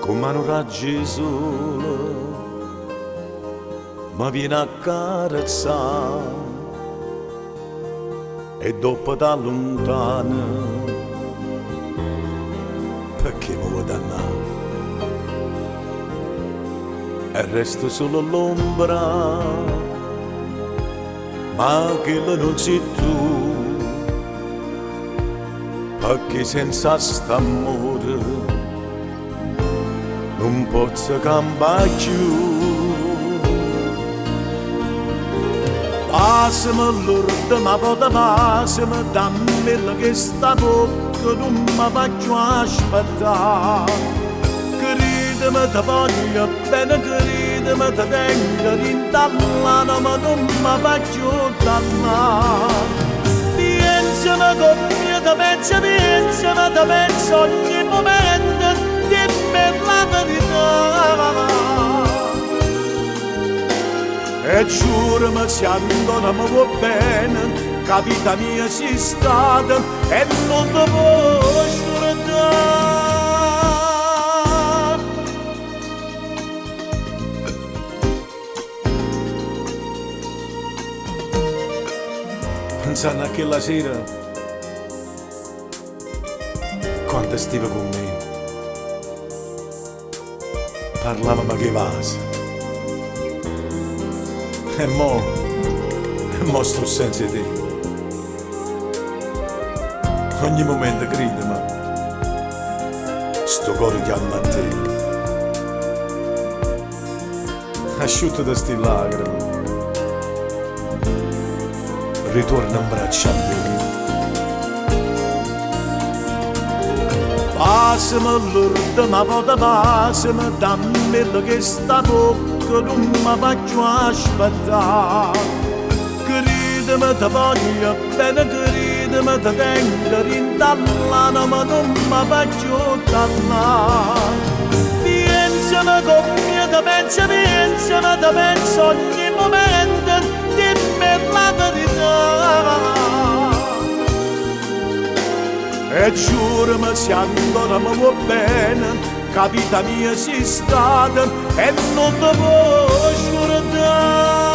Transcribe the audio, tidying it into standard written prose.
come un raggio sole mi viene a carezzare e dopo da lontano perché mi vuoi dannare e resto solo l'ombra ma che non sei tu perché senza st'amore non posso cambiare più. Passami l'orda, ma poi passami, dammi che sta bocca non mi faccio aspettare. Credimi ti voglio bene, credimi ti tengo rintallata, ma non mi faccio dannare. Pensami con me, ti penso ogni momento, dimmi la verità. E giurami se ancora mi vuoi bene, che vita mia sei stata e non ti posso scordare. Pensando a quella sera, quando stiva con me, parlavamo che vasi. E mo sto senza te. Ogni momento credimi, sto cuore chiama a te. Asciutto da sti lacrime, ritorna in braccio a me. Passami l'orda, ma poi passami, dammi che sta bocca non mi faccio aspettare. Credimi ti voglio bene, credimi ti tengo rintallata, ma non mi faccio dannare. Pensami con me, ti penso ogni momento, dimmi la verità. E giurami se ancora mi vuoi bene, che vita mia sei stata e non ti posso scordare.